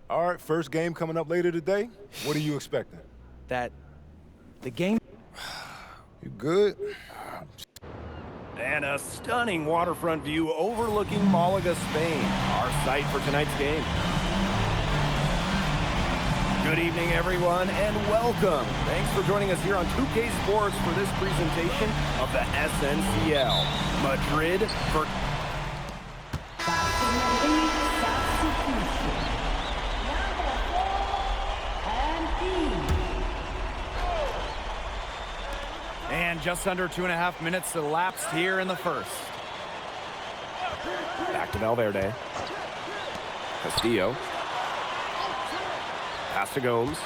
All right, first game coming up later today. What are you expecting? That the game... You good? And a stunning waterfront view overlooking Malaga, Spain, our site for tonight's game. Good evening, everyone, and welcome. Thanks for joining us here on 2K Sports for this presentation of the SNCL. Madrid for... And just under 2.5 minutes elapsed here in the first. Back to Valverde. Castillo. Pass to Gomes.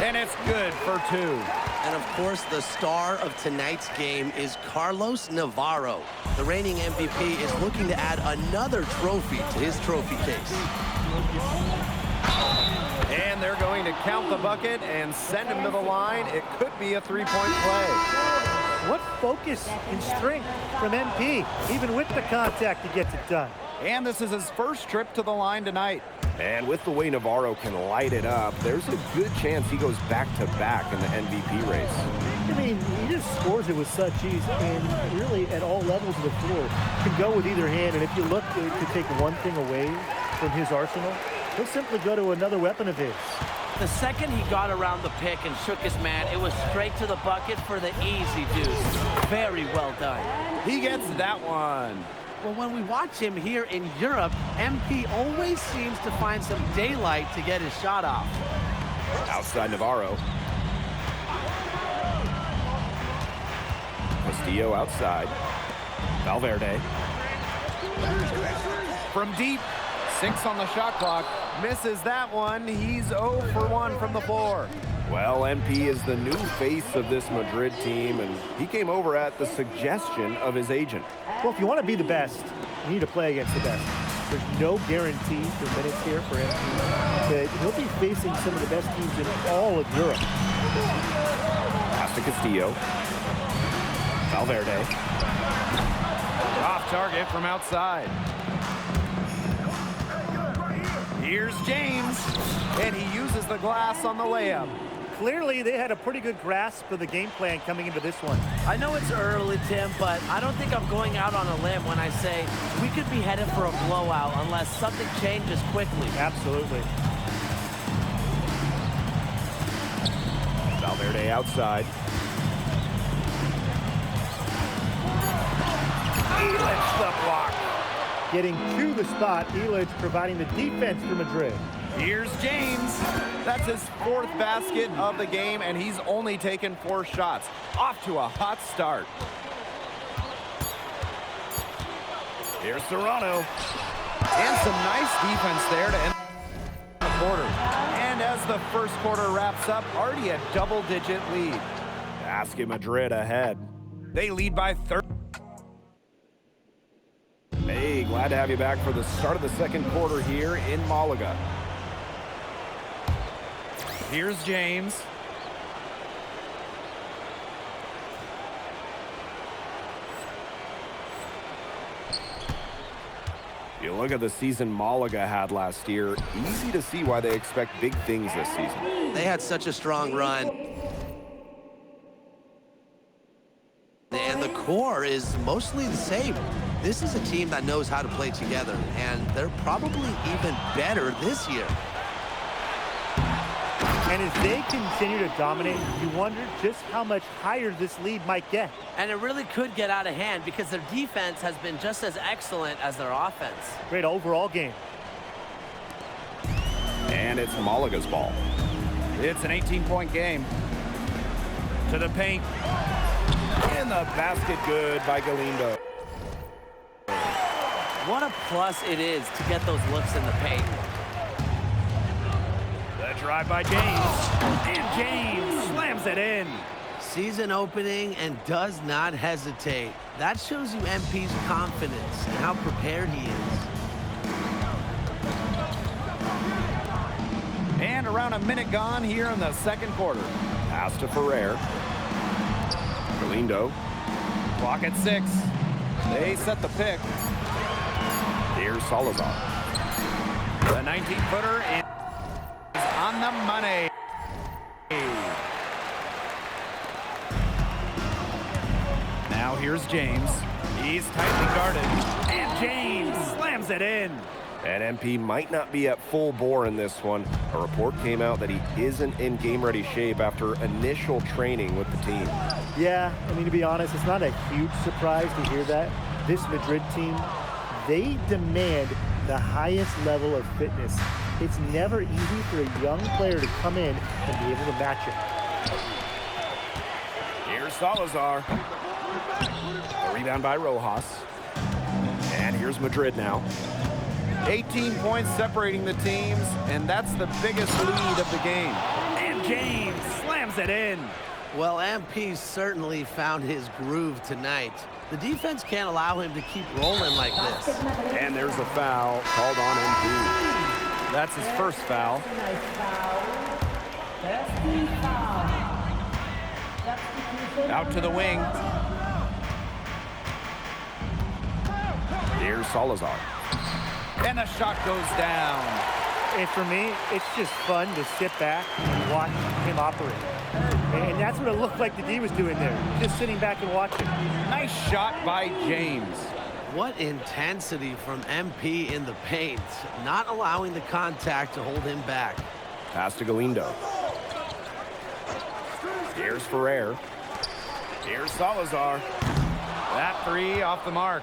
And it's good for 2. And of course, the star of tonight's game is Carlos Navarro. The reigning MVP is looking to add another trophy to his trophy case. And they're going to count the bucket and send him to the line. It could be a three-point play. What focus and strength from MP. Even with the contact, he gets it done. And this is his first trip to the line tonight. And with the way Navarro can light it up, there's a good chance he goes back-to-back in the MVP race. I mean, he just scores it with such ease, and really at all levels of the floor. Can go with either hand, and if you look to take one thing away from his arsenal, he'll simply go to another weapon of his. The second he got around the pick and shook his man, it was straight to the bucket for the easy deuce. Very well done. He gets that one. Well, when we watch him here in Europe, MP always seems to find some daylight to get his shot off. Outside Navarro. Castillo outside. Valverde. From deep, 6 on the shot clock. Misses that one. He's 0 for 1 from the floor. Well, MP is the new face of this Madrid team, and he came over at the suggestion of his agent. Well, if you want to be the best, you need to play against the best. There's no guarantee for minutes here for MP, but he'll be facing some of the best teams in all of Europe. Pass to Castillo. Valverde. Off target from outside. Here's James, and he uses the glass on the layup. Clearly, they had a pretty good grasp of the game plan coming into this one. I know it's early, Tim, but I don't think I'm going out on a limb when I say we could be headed for a blowout unless something changes quickly. Absolutely. Valverde outside. Elitch the block. Getting to the spot, Elitch providing the defense for Madrid. Here's James. That's his 4th basket of the game, and he's only taken 4 shots. Off to a hot start. Here's Serrano. And some nice defense there to end the quarter. And as the first quarter wraps up, already a double-digit lead. Basket Madrid ahead. They lead by 30. Hey, glad to have you back for the start of the second quarter here in Malaga. Here's James. You look at the season Malaga had last year, easy to see why they expect big things this season. They had such a strong run. And the core is mostly the same. This is a team that knows how to play together, and they're probably even better this year. And as they continue to dominate, you wonder just how much higher this lead might get. And it really could get out of hand because their defense has been just as excellent as their offense. Great overall game. And it's Malaga's ball. It's an 18-point game. To the paint. And the basket good by Galindo. What a plus it is to get those looks in the paint. The drive by James. And James slams it in. Season opening and does not hesitate. That shows you MP's confidence and how prepared he is. And around a minute gone here in the second quarter. Pass to Ferrer. Galindo. Clock at 6. They set the pick. Here's Salazar. The 19-footer is on the money. Now here's James. He's tightly guarded. And James slams it in. And MP might not be at full bore in this one. A report came out that he isn't in game-ready shape after initial training with the team. Yeah, I mean, to be honest, it's not a huge surprise to hear that. This Madrid team, they demand the highest level of fitness. It's never easy for a young player to come in and be able to match it. Here's Salazar. The rebound by Rojas. And here's Madrid now. 18 points separating the teams, and that's the biggest lead of the game. And James slams it in. Well, MP certainly found his groove tonight. The defense can't allow him to keep rolling like this. And there's a foul called on MP. That's his first foul. Out to the wing. Here's Salazar. And the shot goes down. And for me, it's just fun to sit back and watch him operate. And that's what it looked like the D was doing there, just sitting back and watching. Nice shot by James. What intensity from MP in the paint, not allowing the contact to hold him back. Pass to Galindo. Here's Ferrer. Here's Salazar. That three off the mark.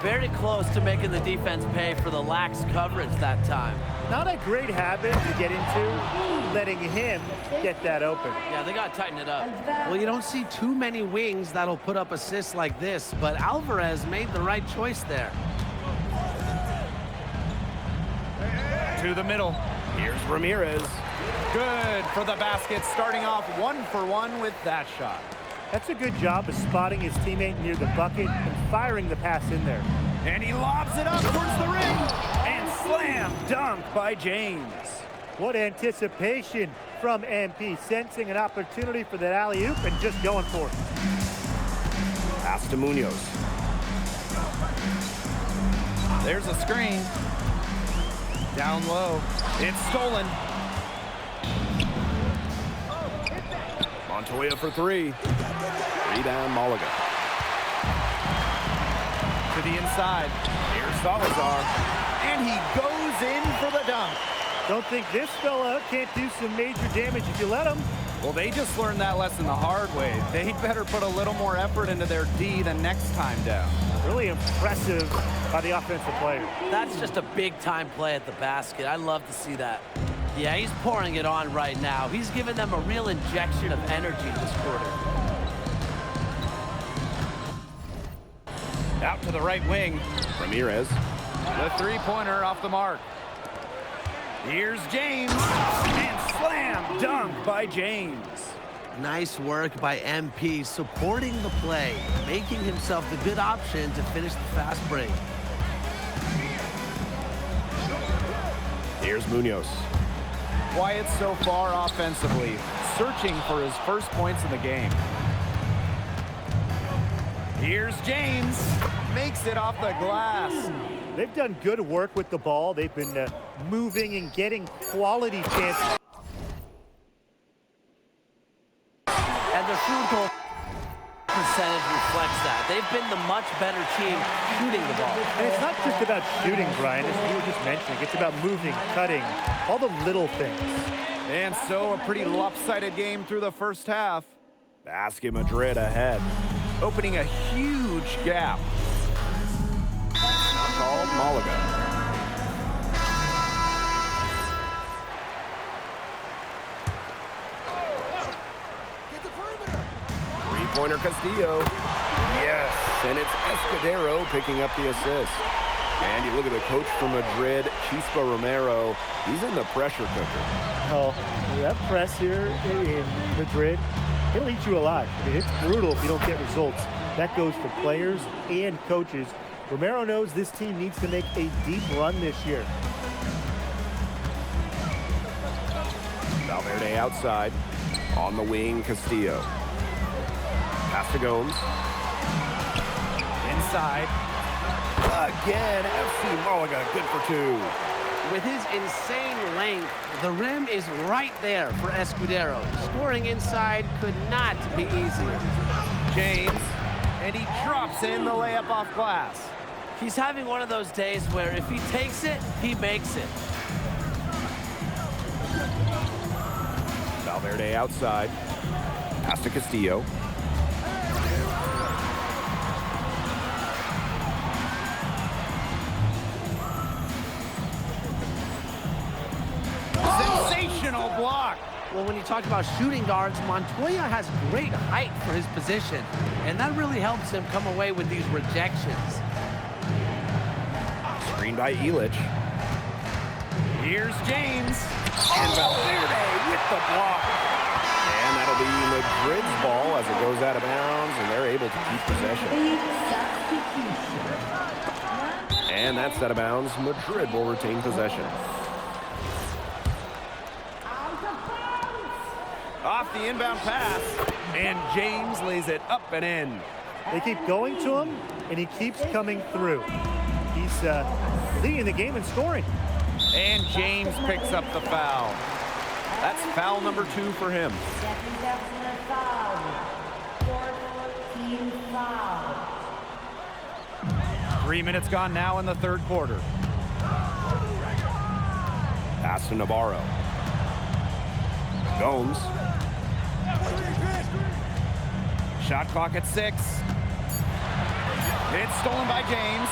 Very close to making the defense pay for the lax coverage that time. Not a great habit to get into, letting him get that open. Yeah, they got to tighten it up. Well, you don't see too many wings that'll put up assists like this, but Alvarez made the right choice there. To the middle. Here's Ramirez. Good for the basket, starting off 1-for-1 with that shot. That's a good job of spotting his teammate near the bucket and firing the pass in there. And he lobs it up towards the rim. And slam dunk by James. What anticipation from MP, sensing an opportunity for that alley-oop and just going for it. Pass to Munoz. There's a screen. Down low. It's stolen. Montoya for three. Rebound, Malaga. To the inside. Here's Salazar. And he goes in for the dunk. Don't think this fella can't do some major damage if you let him. Well, they just learned that lesson the hard way. They'd better put a little more effort into their D the next time down. Really impressive by the offensive player. That's just a big-time play at the basket. I love to see that. Yeah, he's pouring it on right now. He's giving them a real injection of energy this quarter. Out to the right wing. Ramirez. The three-pointer off the mark. Here's James. And slam dunk by James. Nice work by MP, supporting the play, making himself the good option to finish the fast break. Here's Munoz. Quiet so far offensively, searching for his first points in the game. Here's James, makes it off the glass. They've done good work with the ball. They've been moving and getting quality chances. And their field goal percentage reflects that. They've been the much better team shooting the ball. And it's not just about shooting, Brian, as you were just mentioning. It's about moving, cutting, all the little things. And so a pretty lopsided game through the first half. Basket Madrid ahead. Opening a huge gap. Called Malaga. Three-pointer Castillo. Yes, and it's Escudero picking up the assist. And you look at the coach from Madrid, Chispa Romero. He's in the pressure cooker. Oh, that press here in Madrid, it'll eat you alive. I mean, it's brutal if you don't get results. That goes for players and coaches. Romero knows this team needs to make a deep run this year. Valverde outside. On the wing, Castillo. Pass to Gomes. Inside. Again, FC Malaga, good for two. With his insane length, the rim is right there for Escudero. Scoring inside could not be easier. James, and he drops in the layup off glass. He's having one of those days where if he takes it, he makes it. Valverde outside. Pass to Castillo. Sensational block. Well, when you talk about shooting guards, Montoya has great height for his position, and that really helps him come away with these rejections. Screen by Illich. Here's James. And Valverde with the block. And that'll be Madrid's ball as it goes out of bounds, and they're able to keep possession. And that's out of bounds. Madrid will retain possession. Off the inbound pass, and James lays it up and in. They keep going to him, and he keeps coming through. He's leading the game in scoring. And James picks up the foul. That's foul number 2 for him. 3 minutes gone now in the third quarter. Pass to Navarro. Gomes. Shot clock at 6. It's stolen by James.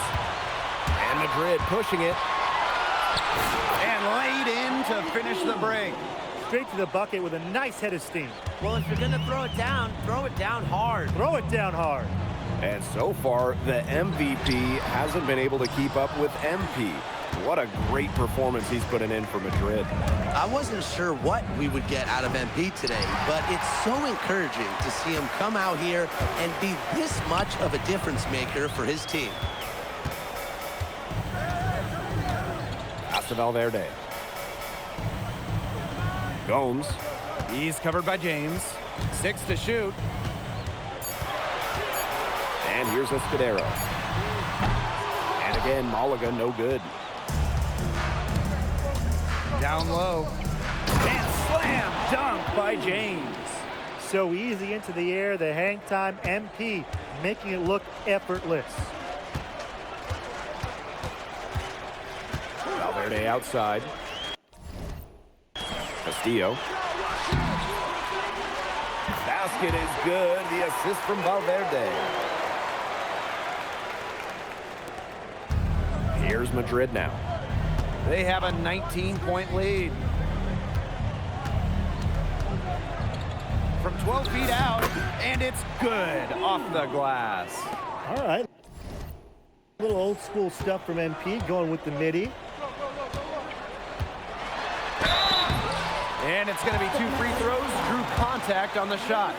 And Madrid pushing it. And laid in to finish the break. Straight to the bucket with a nice head of steam. Well, if you're going to throw it down hard. Throw it down hard. And so far, the MVP hasn't been able to keep up with MP. What a great performance he's putting in for Madrid. I wasn't sure what we would get out of MP today, but it's so encouraging to see him come out here and be this much of a difference maker for his team. Pass to Valverde. Gomes. He's covered by James. 6 to shoot. And here's Escudero. And again, Malaga no good. Down low. And slam dunk by James. So easy into the air, the hang time, MP making it look effortless. Valverde outside. Castillo. Basket is good. The assist from Valverde. Here's Madrid now. They have a 19-point lead. From 12 feet out, and it's good off the glass. All right. A little old school stuff from MP going with the midi. And it's going to be 2 free throws. Drew contact on the shot.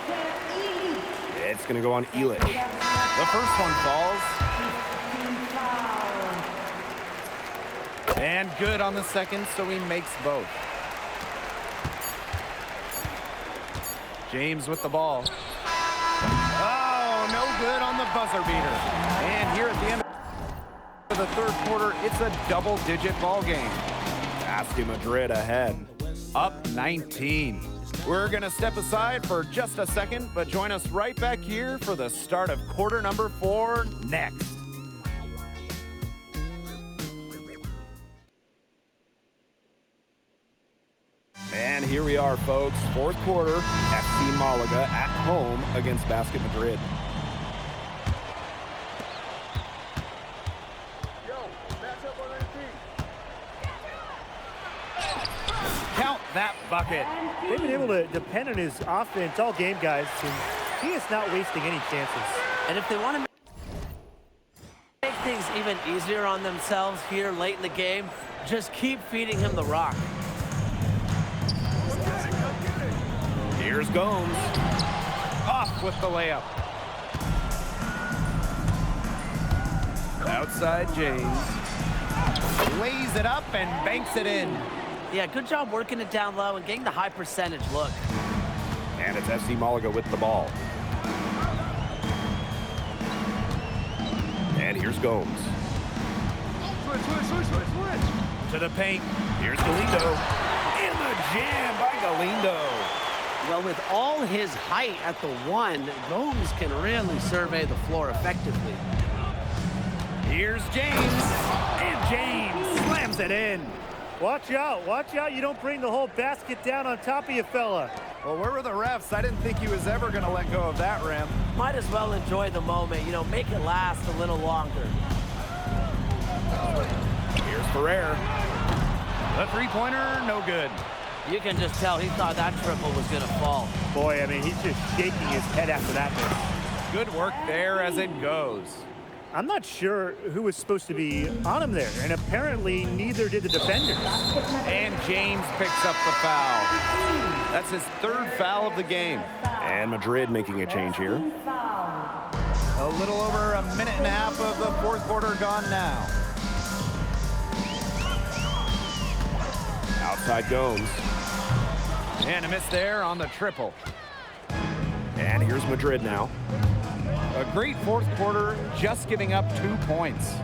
It's going to go on Illich. The first one falls. And good on the second, so he makes both. James with the ball. Oh, no good on the buzzer beater. And here at the end of the third quarter, it's a double-digit ball game. Pass to Madrid ahead. Up 19. We're going to step aside for just a second, but join us right back here for the start of quarter number 4 next. And here we are, folks. Fourth quarter, FC Malaga at home against Basket Madrid. Count that bucket. They've been able to depend on his offense all game, guys, and he is not wasting any chances. And if they want to make things even easier on themselves here late in the game, just keep feeding him the rock. Here's Gomes. Off with the layup. Outside James. Lays it up and banks it in. Yeah, good job working it down low and getting the high percentage look. And it's FC Malaga with the ball. And here's Gomes. To the paint. Here's Galindo. In the jam by Galindo. Well, with all his height at the 1, Gomes can really survey the floor effectively. Here's James. And James slams it in. Watch out, you don't bring the whole basket down on top of you, fella. Well, where were the refs? I didn't think he was ever going to let go of that rim. Might as well enjoy the moment, make it last a little longer. Here's Ferrer. The three-pointer, no good. You can just tell he thought that triple was going to fall. Boy, I mean, he's just shaking his head after that miss. Good work there as it goes. I'm not sure who was supposed to be on him there, and apparently neither did the defenders. And James picks up the foul. That's his 3rd foul of the game. And Madrid making a change here. A little over a minute and a half of the 4th quarter gone now. Outside Gomes. And a miss there on the triple. And here's Madrid now. A great 4th quarter, just giving up 2 points.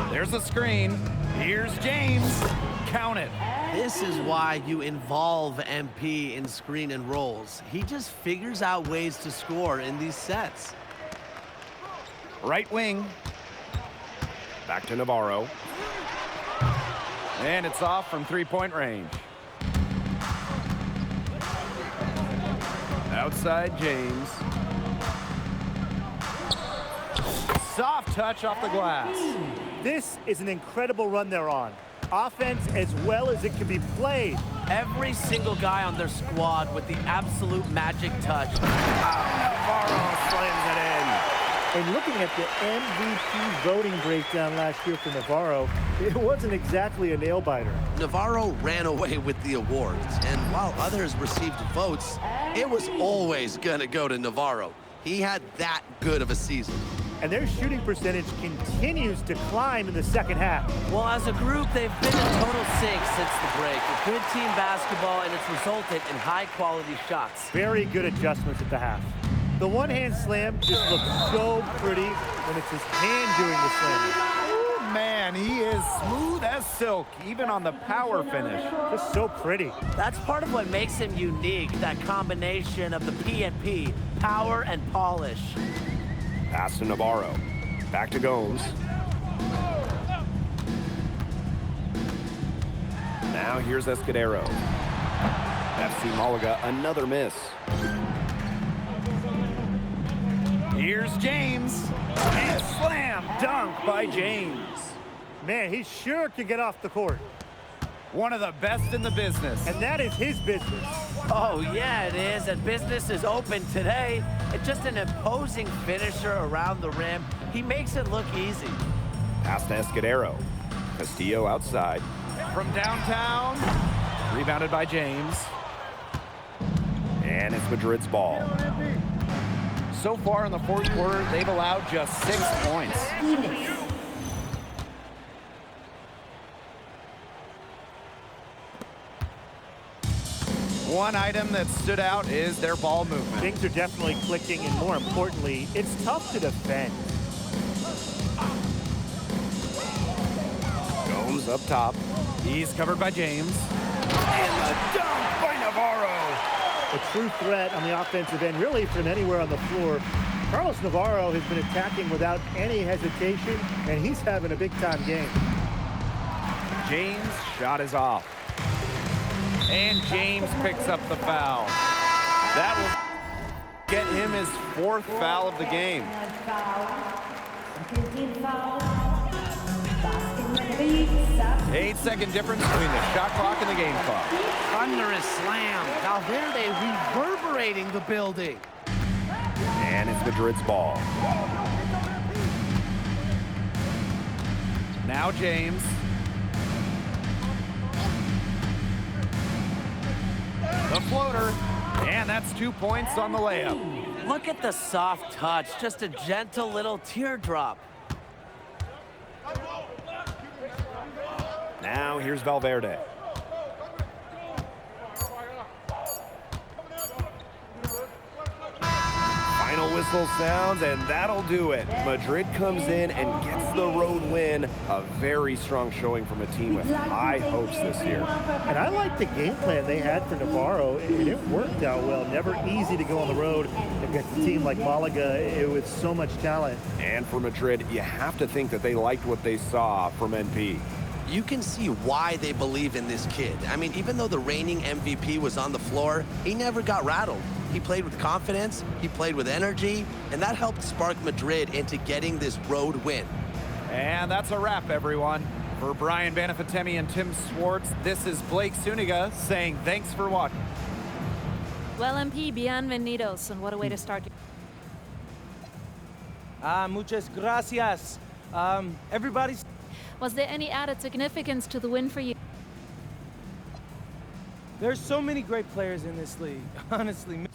There's a screen. Here's James. Count it. This is why you involve MP in screen and rolls. He just figures out ways to score in these sets. Right wing. Back to Navarro. And it's off from 3-point range. Outside James. Soft touch off the glass. This is an incredible run they're on. Offense as well as it can be played. Every single guy on their squad with the absolute magic touch. Navarro slams it in. And looking at the MVP voting breakdown last year for Navarro, it wasn't exactly a nail-biter. Navarro ran away with the awards, and while others received votes, it was always going to go to Navarro. He had that good of a season. And their shooting percentage continues to climb in the second half. Well, as a group, they've been in total sync since the break. A good team basketball, and it's resulted in high-quality shots. Very good adjustments at the half. The one-hand slam just looks so pretty when it's his hand doing the slamming. Oh, man, he is smooth as silk, even on the power finish. Just so pretty. That's part of what makes him unique, that combination of the P&P, power and polish. Pass to Navarro. Back to Gomes. Now here's Escudero. FC Malaga, another miss. Here's James. And slam dunk by James. Man, he sure can get off the court. One of the best in the business. And that is his business. Oh, yeah, it is. And business is open today. It's just an imposing finisher around the rim. He makes it look easy. Pass to Escudero. Castillo outside. From downtown. Rebounded by James. And it's Madrid's ball. So far in the 4th quarter, they've allowed just 6 points. One item that stood out is their ball movement. Things are definitely clicking, and more importantly, it's tough to defend. Gomes up top. He's covered by James. And the dunk by Navarro. A true threat on the offensive end, really from anywhere on the floor. Carlos Navarro has been attacking without any hesitation, and he's having a big-time game. James' shot is off. And James picks up the foul. That will get him his 4th foul of the game. 8-second difference between the shot clock and the game clock. Thunderous slam. Valverde reverberating the building. And it's Madrid's ball. Now James. The floater. And that's 2 points on the layup. Look at the soft touch. Just a gentle little teardrop. Now here's Valverde. Final whistle sounds, and that'll do it. Madrid comes in and gets the road win. A very strong showing from a team with high hopes this year. And I like the game plan they had for Navarro, and it worked out well. Never easy to go on the road against a team like Malaga with so much talent. And for Madrid, you have to think that they liked what they saw from NP. You can see why they believe in this kid. I mean, even though the reigning MVP was on the floor, he never got rattled. He played with confidence, he played with energy, and that helped spark Madrid into getting this road win. And that's a wrap, everyone. For Brian Banafitemi and Tim Swartz, this is Blake Suniga saying thanks for watching. Well, MP, bienvenidos, and what a way to start. Muchas gracias. Everybody's... Was there any added significance to the win for you? There's so many great players in this league, honestly.